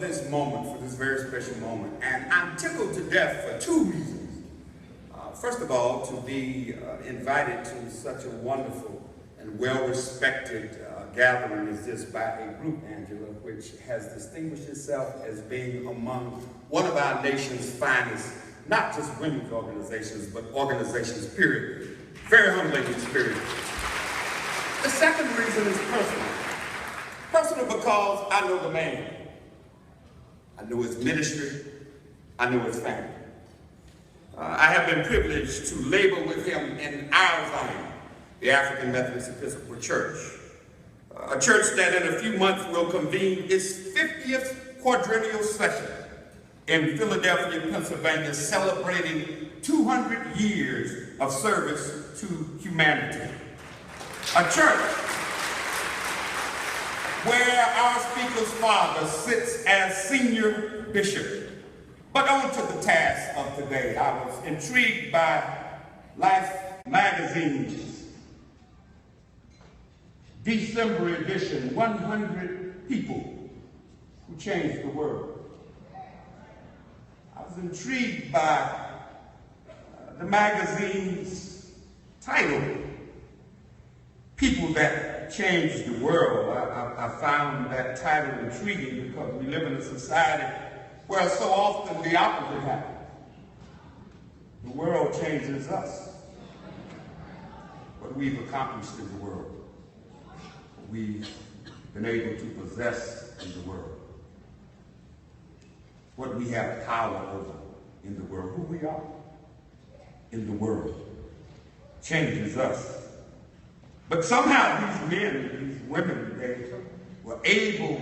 this moment, for this very special moment. And I'm tickled to death for two reasons. First of all, to be invited to such a wonderful and well-respected gathering as this by a group, Angela, which has distinguished itself as being among one of our nation's finest, not just women's organizations, but organizations, period. Very humbling experience. The second reason is personal. Personal because I know the man. I know his ministry. I know his family. I have been privileged to labor with him in our Zion, the African Methodist Episcopal Church, a church that in a few months will convene its 50th quadrennial session in Philadelphia, Pennsylvania, celebrating 200 years of service to humanity. A church where our speaker's father sits as senior bishop. But on to the task of today. I was intrigued by Life magazine's December edition, 100 people who changed the world. I was intrigued by the magazine's title, People That Changed the World. I found that title intriguing because we live in a society where so often the opposite happens. The world changes us. What we've accomplished in the world, what we've been able to possess in the world, what we have power over in the world, who we are in the world, changes us. But somehow these men, these women, they were able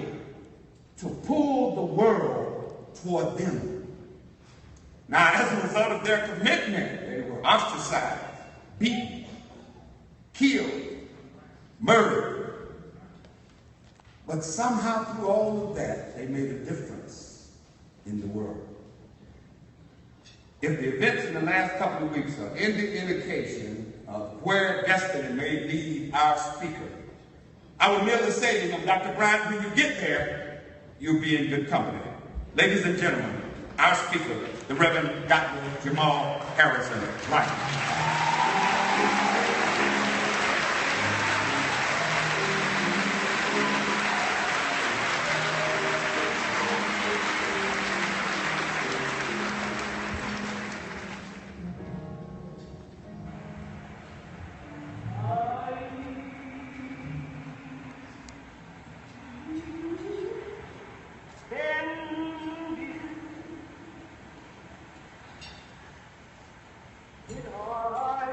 to pull the world toward them. Now, as a result of their commitment, they were ostracized, beaten, killed, murdered. But somehow through all of that, they made a difference in the world. If the events in the last couple of weeks are any indication of where destiny may lead our speaker, I would merely say to him, Dr. Bryant, when you get there, you'll be in good company. Ladies and gentlemen, our speaker, the Reverend Dr. Jamal Bryant. In our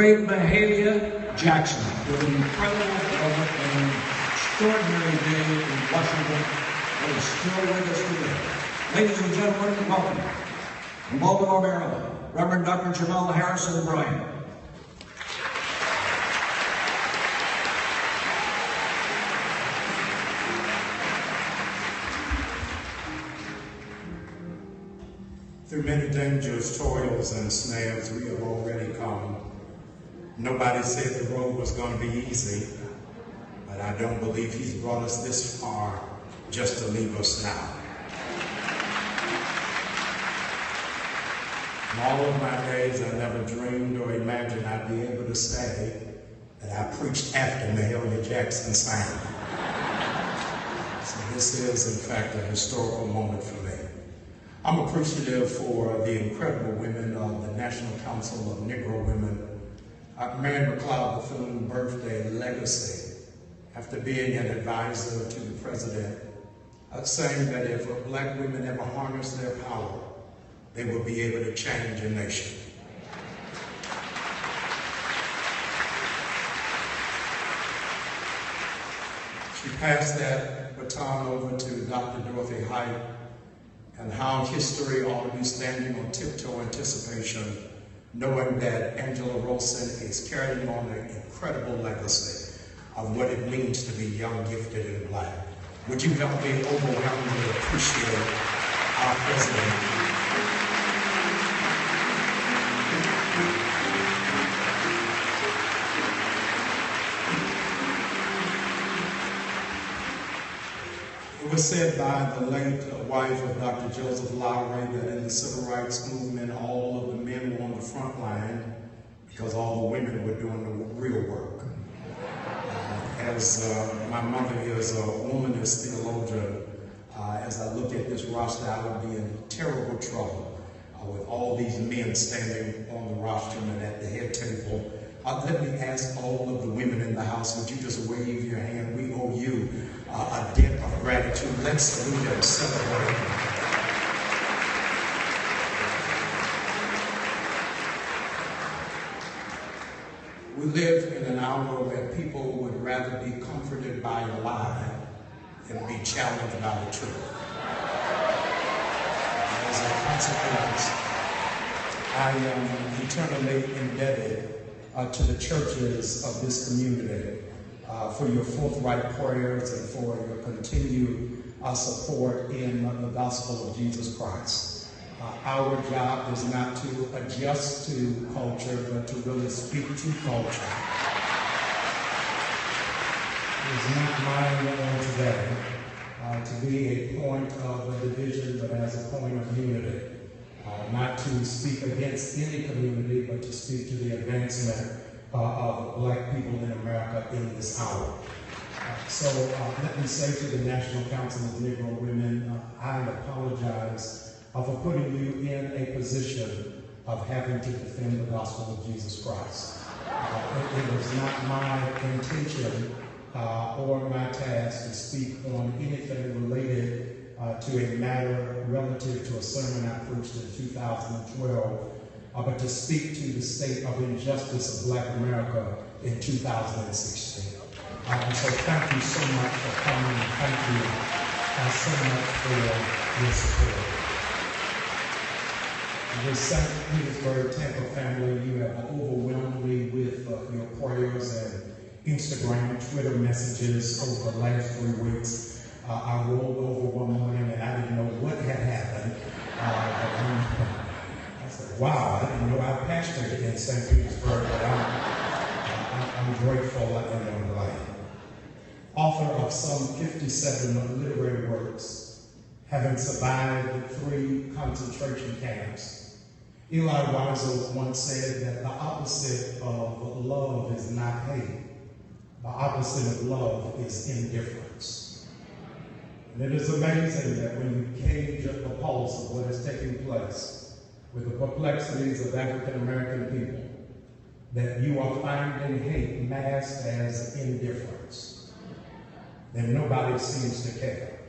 great Mahalia Jackson with an incredible, an extraordinary day in Washington that is still with us today. Ladies and gentlemen, welcome. From Baltimore, Maryland, Reverend Dr. Jamal Bryant. Through many dangers, toils, and snares we have already come. Nobody said the road was going to be easy, but I don't believe he's brought us this far just to leave us now. In all of my days, I never dreamed or imagined I'd be able to say that I preached after Mahalia Jackson sang. So this is, in fact, a historical moment for me. I'm appreciative for the incredible women of the National Council of Negro Women. Mary McLeod Bethune birthday legacy, after being an advisor to the president, saying that if black women ever harness their power, they will be able to change a nation. She passed that baton over to Dr. Dorothy Height, and how history ought to be standing on tiptoe anticipation, knowing that Angela Rosen is carrying on an incredible legacy of what it means to be young, gifted, and black. Would you help me overwhelmingly appreciate our president? It was said by the late wife of Dr. Joseph Lowry that in the civil rights movement, all of the men were on the front line because all the women were doing the real work. As my mother is a womanist theologian, as I look at this roster, I would be in terrible trouble with all these men standing on the roster and at the head table. Let me ask all of the women in the house, would you just wave your hand? We owe you a debt of gratitude. Let's salute and celebrate. We live in an hour where people would rather be comforted by a lie than be challenged by the truth. As a consequence, I am eternally indebted to the churches of this community for your forthright prayers and for your continued support in the gospel of Jesus Christ. Our job is not to adjust to culture, but to really speak to culture. It is not my role today to be a point of a division, but as a point of unity. Not to speak against any community, but to speak to the advancement of black people in America in this hour. So let me say to the National Council of Negro Women, I apologize for putting you in a position of having to defend the gospel of Jesus Christ. It was not my intention or my task to speak on anything related to a matter relative to a sermon I preached in 2012, but to speak to the state of injustice of Black America in 2016. And so thank you so much for coming. Thank you so much for your support. The St. Petersburg Tampa family, you have overwhelmed me with your prayers and Instagram, Twitter messages over the last 3 weeks. I rolled over one morning and I didn't know what had happened. I said, wow, I didn't know I pastored in St. Petersburg, but I'm grateful and I'm glad. Author of some 57 literary works, having survived 3 concentration camps, Eli Wiesel once said that the opposite of love is not hate. The opposite of love is indifference. And it is amazing that when you gauge the pulse of what is taking place with the perplexities of African American people, that you are finding hate masked as indifference. Then nobody seems to care.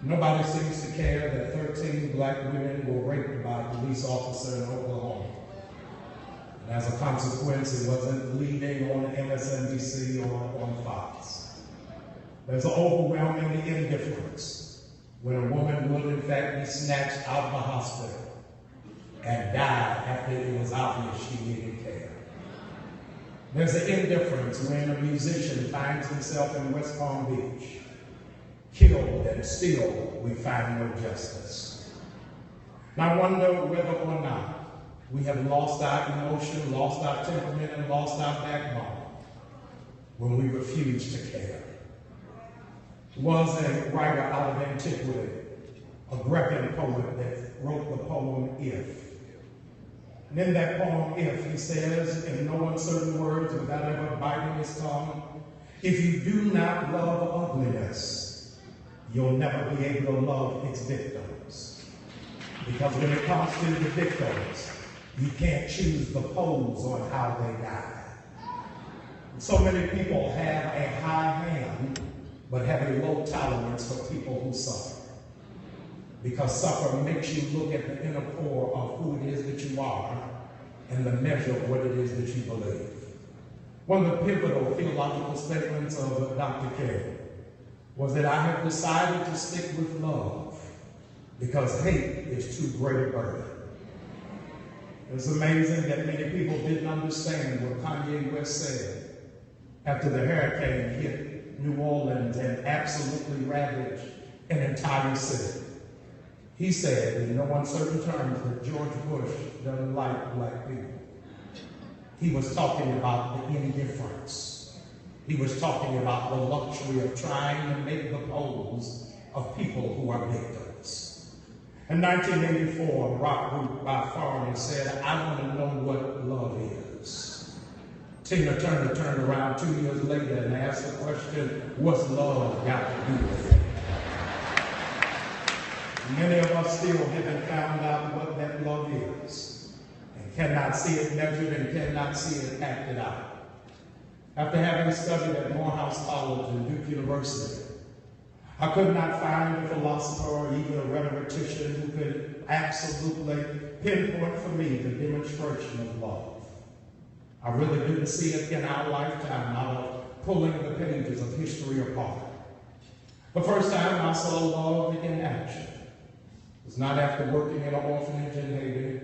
Nobody seems to care that 13 black women were raped by a police officer in Oklahoma. And as a consequence, it wasn't leading on MSNBC or on Fox. There's an overwhelming indifference when a woman will in fact be snatched out of the hospital and die after it was obvious she needed care. There's an indifference when a musician finds himself in West Palm Beach, killed, and still we find no justice. And I wonder whether or not we have lost our emotion, lost our temperament, and lost our backbone when we refuse to care. There was a writer out of antiquity, a Greek poet, that wrote the poem If. And in that poem, If, he says, in no uncertain words, without ever biting his tongue, if you do not love ugliness, you'll never be able to love its victims. Because when it comes to the victims, you can't choose the pose on how they die. So many people have a high hand, but have a low tolerance for people who suffer. Because suffer makes you look at the inner core of who it is that you are and the measure of what it is that you believe. One of the pivotal theological statements of Dr. King was that I have decided to stick with love because hate is too great a burden. It's amazing that many people didn't understand what Kanye West said after the hurricane hit New Orleans and absolutely ravaged an entire city. He said in no uncertain terms that George Bush doesn't like black people. He was talking about the indifference. He was talking about the luxury of trying to make the pose of people who are victims. In 1984, a rock group by Foreigner said, I want to know what love is. Tina Turner turned around 2 years later and asked the question, what's love got to do with it? Many of us still haven't found out what that love is and cannot see it measured and cannot see it acted out. After having studied at Morehouse College and Duke University, I could not find a philosopher or even a rhetorician who could absolutely pinpoint for me the demonstration of love. I really didn't see it in our lifetime out of pulling the pages of history apart. The first time I saw love in action was not after working in an orphanage in Haiti,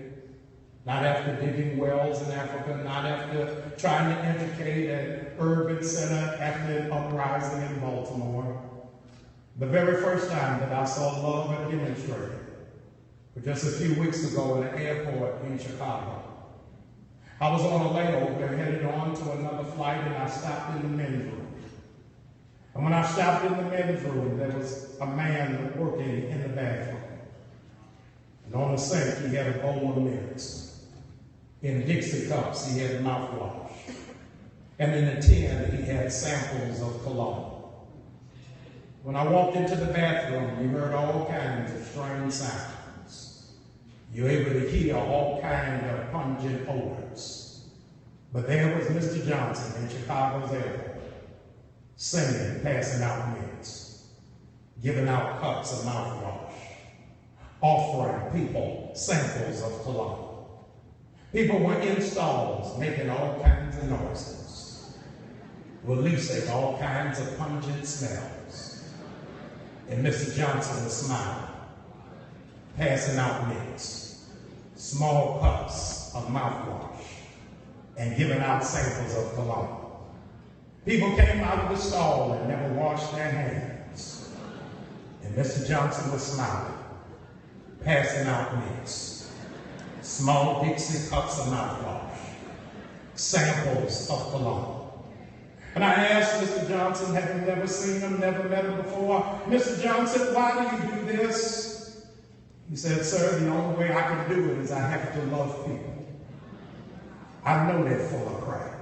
not after digging wells in Africa, not after trying to educate an urban center after an uprising in Baltimore. The very first time that I saw love demonstrated was just a few weeks ago in an airport in Chicago. I was on a layover headed on to another flight and I stopped in the men's room. And when I stopped in the men's room, there was a man working in the bathroom. And on the sink, he had a bowl of mints. In Dixie cups, he had mouthwash. And in a tin, he had samples of cologne. When I walked into the bathroom, you heard all kinds of strange sounds. You were able to hear all kinds of pungent odors. But there was Mr. Johnson in Chicago's airport, singing, passing out mints, giving out cups of mouthwash, offering people samples of cologne. People were in stalls making all kinds of noises, releasing all kinds of pungent smells. And Mr. Johnson was smiling, passing out mints, small cups of mouthwash, and giving out samples of cologne. People came out of the stall and never washed their hands. And Mr. Johnson was smiling, passing out mints, small Dixie cups of mouthwash, samples of cologne. And I asked Mr. Johnson, having never seen him, never met him before, Mr. Johnson, why do you do this? He said, sir, the only way I can do it is I have to love people. I know they're full of crap.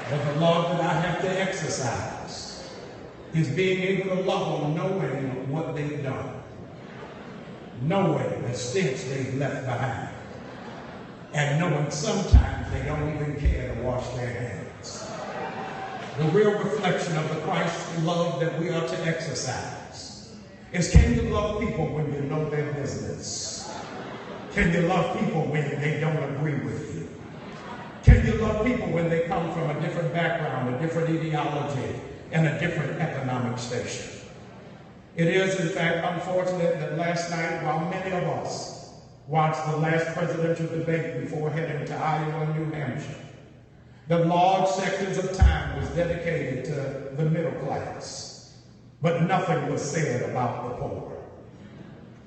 But the love that I have to exercise is being able to love them knowing what they've done, knowing the stench they've left behind, and knowing sometimes they don't even care to wash their hands. the real reflection of the Christ love that we are to exercise is, can you love people when you know their business? Can you love people when they don't agree with you? Can you love people when they come from a different background, a different ideology, and a different economic station? It is, in fact, unfortunate that last night, while many of us watched the last presidential debate before heading to Iowa and New Hampshire, that large sections of time was dedicated to the middle class, but nothing was said about the poor.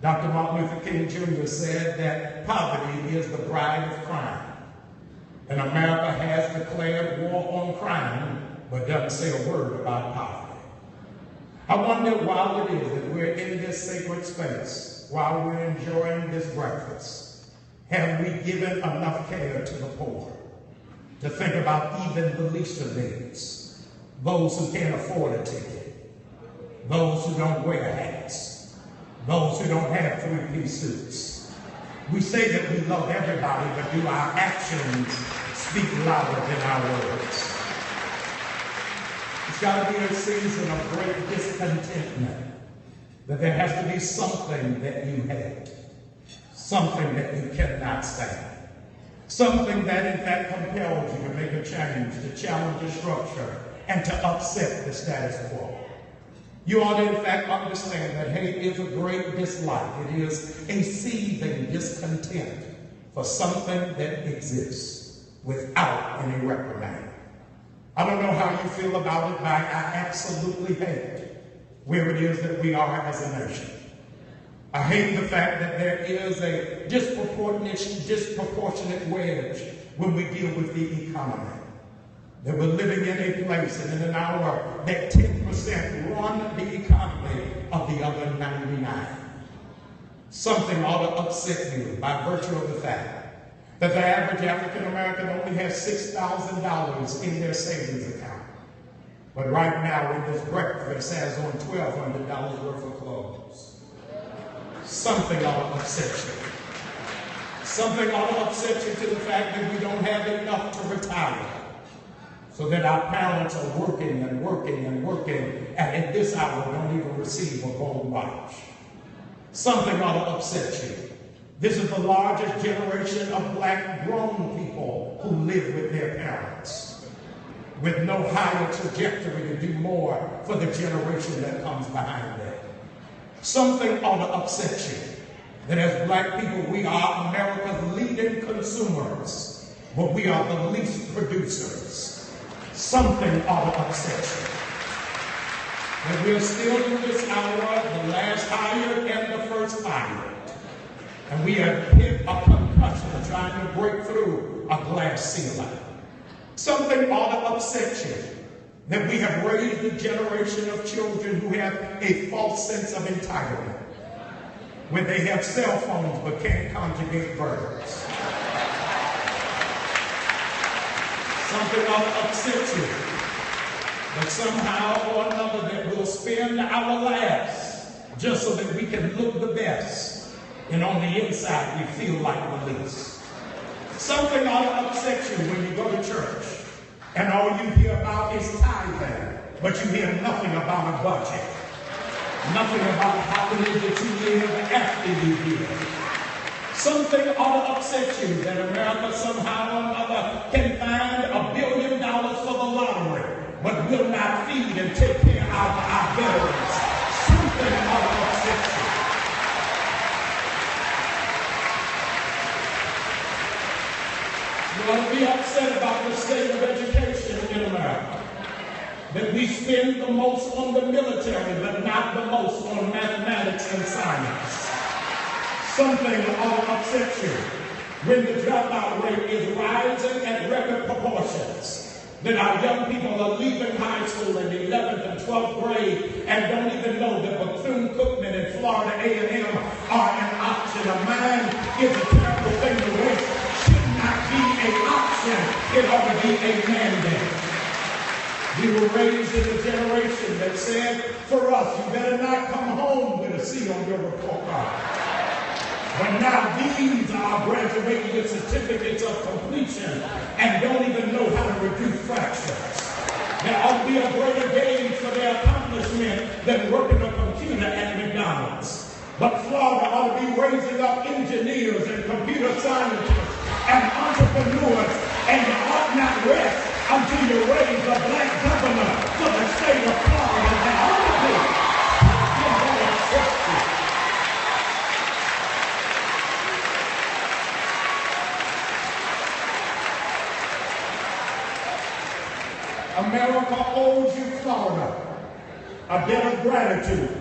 Dr. Martin Luther King Jr. said that poverty is the bride of crime, and America has declared war on crime, but doesn't say a word about poverty. I wonder, while it is that we're in this sacred space, while we're enjoying this breakfast, have we given enough care to the poor? To think about even the least of these, those who can't afford a ticket, those who don't wear hats, those who don't have three-piece suits. We say that we love everybody, but do our actions speak louder than our words? It's got to be a season of great discontentment, that there has to be something that you hate, something that you cannot stand. Something that in fact compels you to make a change, to challenge the structure, and to upset the status quo. You ought to in fact understand that hate is a great dislike. It is a seething discontent for something that exists without any reprimand. I don't know how you feel about it, but I absolutely hate where it is that we are as a nation. I hate the fact that there is a disproportionate wedge when we deal with the economy. That we're living in a place and in an hour that 10% run the economy of the other 99. Something ought to upset you by virtue of the fact that the average African American only has $6,000 in their savings account. But right now in this breakfast has on $1,200 worth of clothes. Something ought to upset you. Something ought to upset you to the fact that we don't have enough to retire, so that our parents are working and working and working, and in this hour don't even receive a gold watch. Something ought to upset you. This is the largest generation of black grown people who live with their parents, with no higher trajectory to do more for the generation that comes behind them. Something ought to upset you, that as black people, we are America's leading consumers, but we are the least producers. Something ought to upset you, that we're still in this hour, the last hired and the first hired, and we have hit a concussion trying to break through a glass ceiling. Something ought to upset you, that we have raised a generation of children who have a false sense of entitlement, when they have cell phones but can't conjugate verbs. Something ought to upset you, that somehow or another that we'll spend our lives just so that we can look the best, and on the inside we feel like the least. Something ought to upset you when you go to church and all you hear about is tithing, but you hear nothing about a budget. Nothing about how it is that you live after you give. Something ought to upset you that America somehow or another can find $1 billion for the lottery, but will not feed and take care of our veterans. Something ought to upset you. You ought to be upset about the state of education in America. That we spend the most on the military, but not the most on mathematics and science. Something ought to upset you when the dropout rate is rising at record proportions. That our young people are leaving high school in the 11th and 12th grade and don't even know that Bethune-Cookman and Florida A&M are an option. A mine is a terrible thing to waste. Should not be an option. It ought to be a mandate. We were raised in a generation that said, for us, you better not come home with a C on your report card. But now these are graduating with certificates of completion and don't even know how to reduce fractions. There ought to be scientists and entrepreneurs, and you ought not rest until you raise a black governor for the state of Florida. That ought to be something that accepts you. America owes you, Florida, a debt of gratitude.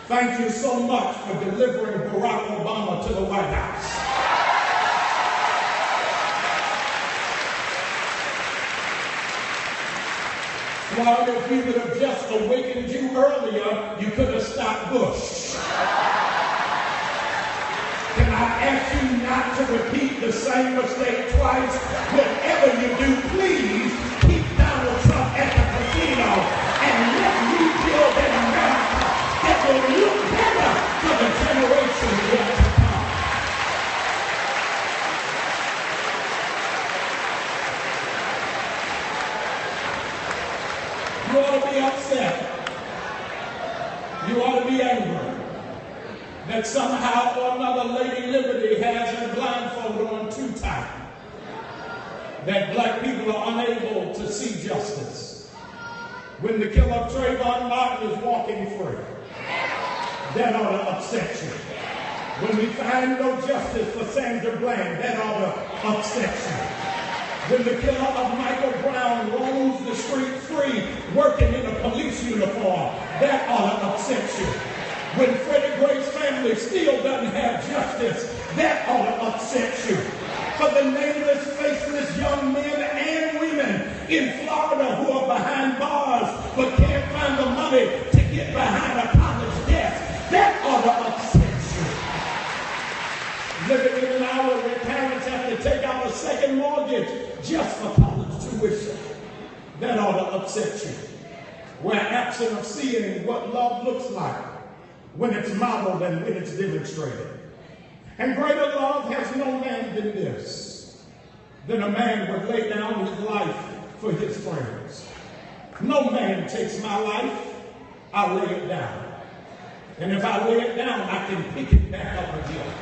Thank you so much for delivering Barack Obama to the White House. Florida, if we would have just awakened you earlier, you could have stopped Bush. Can I ask you not to repeat the same mistake twice? Whatever you do, please keep Donald Trump at the casino and let's rebuild an America that will look better for the generations yet to come. You ought to be upset. You ought to be angry that somehow or another Lady Liberty has her blindfold on too tight. That black people are unable to see justice. When the killer of Trayvon Martin is walking free, that ought to upset you. When we find no justice for Sandra Bland, that ought to upset you. When the killer of Michael Brown roams the street free, working in a police uniform, that ought to upset you. When Freddie Gray's family still doesn't have justice, that ought to upset you. For the nameless, faceless young men and women in Florida who are behind bars but can't find the money to get behind a college debt, that ought to upset you. Living in an hour where parents have to take out a second mortgage just for college tuition, that ought to upset you. We're absent of seeing what love looks like when it's modeled and when it's demonstrated. And greater love has no man than this, than a man would lay down his life for his friends. No man takes my life, I lay it down. And if I lay it down, I can pick it back up again.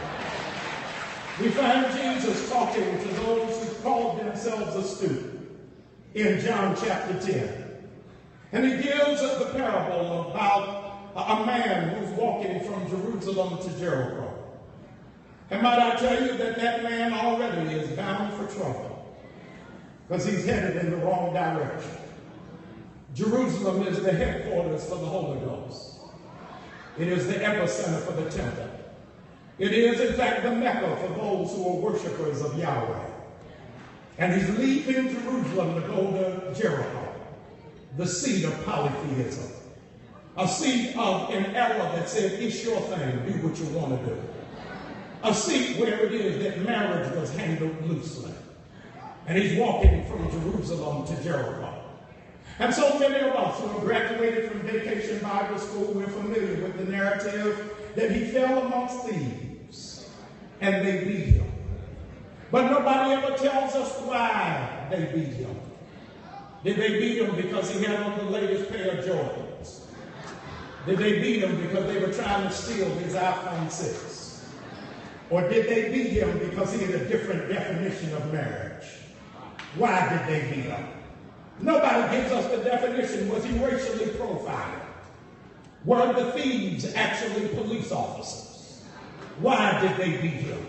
We find Jesus talking to those who called themselves astute in John chapter 10. And he gives us the parable about a man who's walking from Jerusalem to Jericho. And might I tell you that that man already is bound for trouble because he's headed in the wrong direction. Jerusalem is the headquarters for the Holy Ghost. It is the epicenter for the temple. It is, in fact, the Mecca for those who are worshipers of Yahweh. And he's leaving Jerusalem to go to Jericho, the seat of polytheism. A seat of an era that said, it's your thing, do what you want to do. A seat where it is that marriage was handled loosely. And he's walking from Jerusalem to Jericho. And so many of us who have graduated from Vacation Bible School, we're familiar with the narrative that he fell amongst thieves and they beat him. But nobody ever tells us why they beat him. Did they beat him because he had on the latest pair of Jordans? Did they beat him because they were trying to steal his iPhone 6? Or did they beat him because he had a different definition of marriage? Why did they beat him? Nobody gives us the definition. Was he racially profiled? Were the thieves actually police officers? Why did they beat him?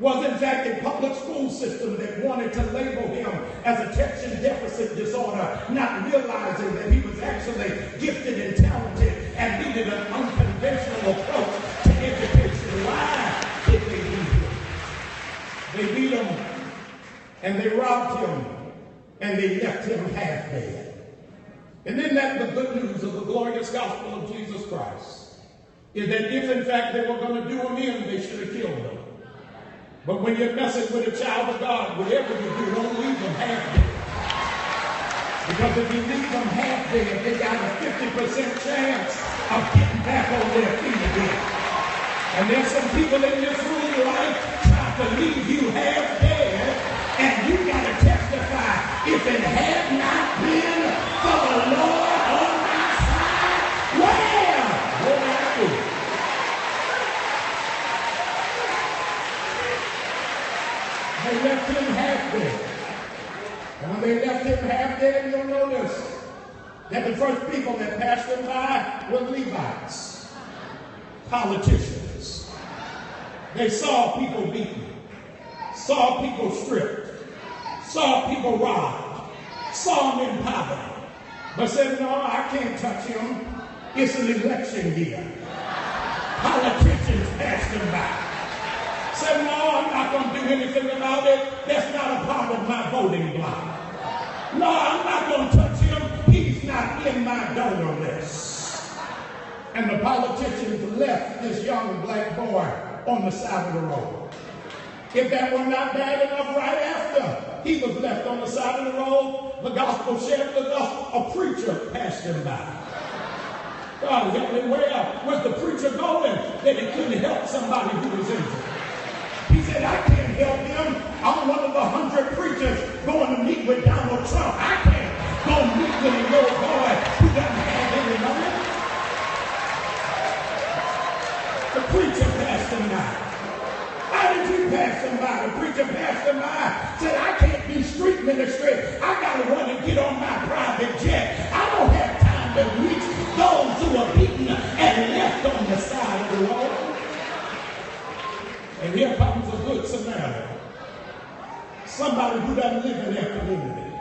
Was in fact a public school system that wanted to label him as attention deficit disorder, not realizing that he was actually gifted and talented and needed an unconventional approach to education. Why did they beat him? They beat him and they robbed him and they left him half dead. And isn't that the good news of the glorious gospel of Jesus Christ? Is that if in fact they were going to do him in, they should have killed him. But when you're messing with a child of God, whatever you do, don't leave them half dead. Because if you leave them half dead, they got a 50% chance of getting back on their feet again. And there's some people in this room life trying to leave you half dead, and you got to testify, if it had not been for the Lord on my side, where would I be? They left him half dead. And when they left him half dead, you'll notice that the first people that passed him by were Levites, politicians. They saw people beaten, saw people stripped, saw people robbed, saw them in poverty, but said, no, I can't touch him. It's an election year. Politicians passed him by. Said, no, I'm not going to do anything about it. That's not a part of my voting block. No, I'm not going to touch him. He's not in my donor list. And the politicians left this young black boy on the side of the road. If that were not bad enough, right after he was left on the side of the road, the gospel shared with us, a preacher passed him by. God help me, where was the preacher going that he couldn't help somebody who was injured? He said, I can't help him. I'm one of the 100 preachers going to meet with Donald Trump. I can't go meet with a little boy who doesn't have any money. The preacher passed him by. How did you pass him by? The preacher passed him by. Said, I can't do street ministry. I got to run and get on my private jet. I don't have time to reach those who are beaten and left on the side of the road. And here comes a good Samaritan. Somebody who doesn't live in their community.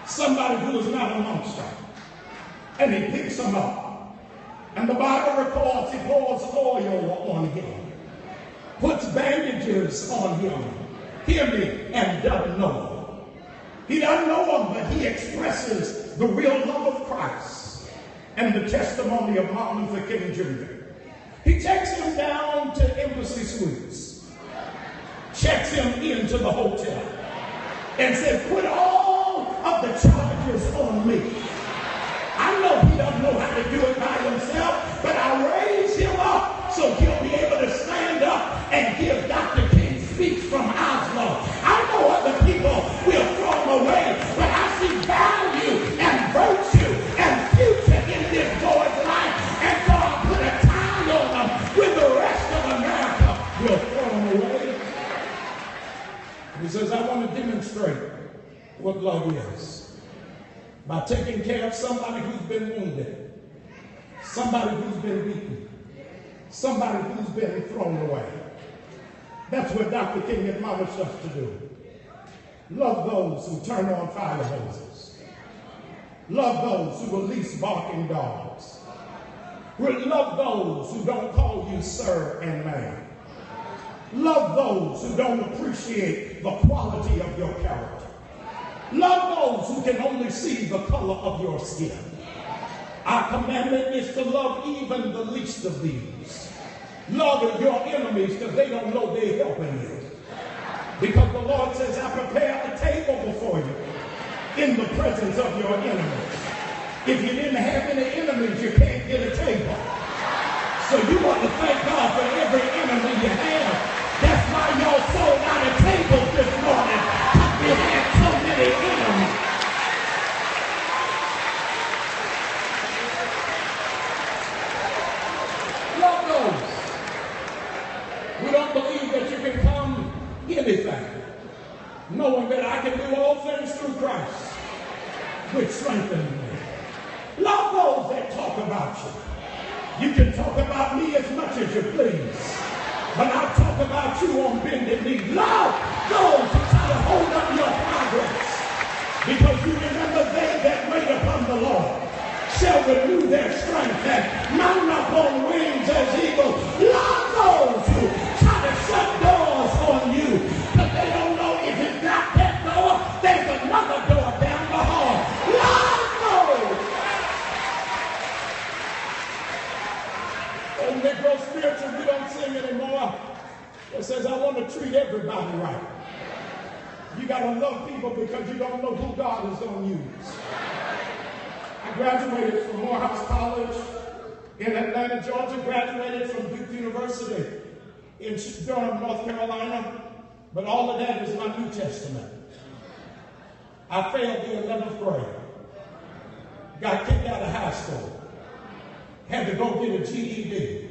Somebody who is not amongst them. And he picks them up. And the Bible records he pours oil on him. Puts bandages on him. Hear me, and doesn't know him. He doesn't know him, but he expresses the real love of Christ and the testimony of Martin Luther King Jr. He takes him down to Embassy Suites, checks him into the hotel, and said, put all of the charges on me. I know he doesn't know how to do it by himself, but I raise him up so he'll be able to stand up and give Dr. King's speech from Oslo. I know other people will throw him away, but I see value and virtue and future in this boy's life, and so I'll put a tie on him when the rest of America will throw him away. He says, I want to demonstrate what love is by taking care of somebody who's been wounded, somebody who's been beaten, somebody who's been thrown away. That's what Dr. King admonished us to do. Love those who turn on fire hoses. Love those who release barking dogs. Love those who don't call you sir and ma'am. Love those who don't appreciate the quality of your character. Love those who can only see the color of your skin. Our commandment is to love even the least of these. Love your enemies because they don't know they're helping you. Because the Lord says, I prepare a table before you in the presence of your enemies. If you didn't have any enemies, you can't get a table. So you want to thank God for every enemy you have. That's why y'all sold out of tables this morning. We had so many enemies. Love those. We don't believe that you can come anything, knowing that I can do all things through Christ, which strengthens me. Love those that talk about you. You can talk about me as much as you please, but I'll talk about you on bended knee. Love those who try to hold up your progress, because you remember they that wait upon the Lord shall renew their strength and mount up on wings as eagles. Love those who try to shut doors on you, because they don't know if it's not that door, there's another door down the hall. Love those. Oh, Negro spiritual, we don't sing anymore. It says, I want to treat everybody right. You got to love people because you don't know who God is going to use. I graduated from Morehouse College in Atlanta, Georgia, graduated from Duke University in Durham, North Carolina, but all of that is my New Testament. I failed the 11th grade, got kicked out of high school, had to go get a GED,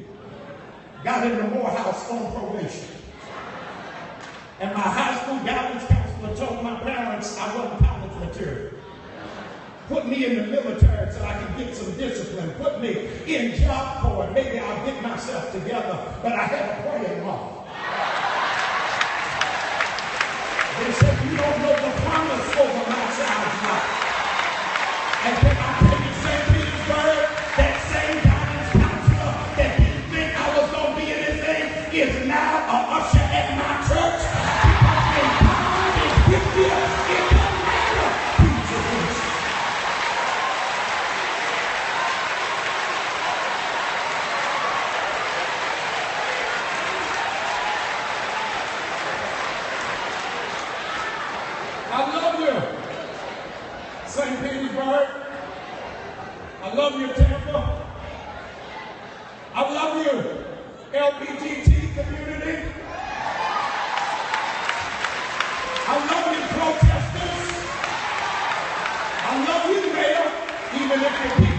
got into Morehouse on probation, and my high school school guidance counselor told my parents I wasn't college material. Put me in the military so I can get some discipline. Put me in Job Corps. Maybe I'll get myself together. But I had a praying mom. They said, you don't know the promise over my child's life. And then I came to St. Petersburg, that same guidance counselor that didn't think I was going to be in this thing is now an usher at my church. Because in God is with you, it doesn't matter who's against you. I love you, St. Petersburg. I love you, Tampa. I love you, LGBT community. I love you, protesters. I love you, Mayor, even if you're people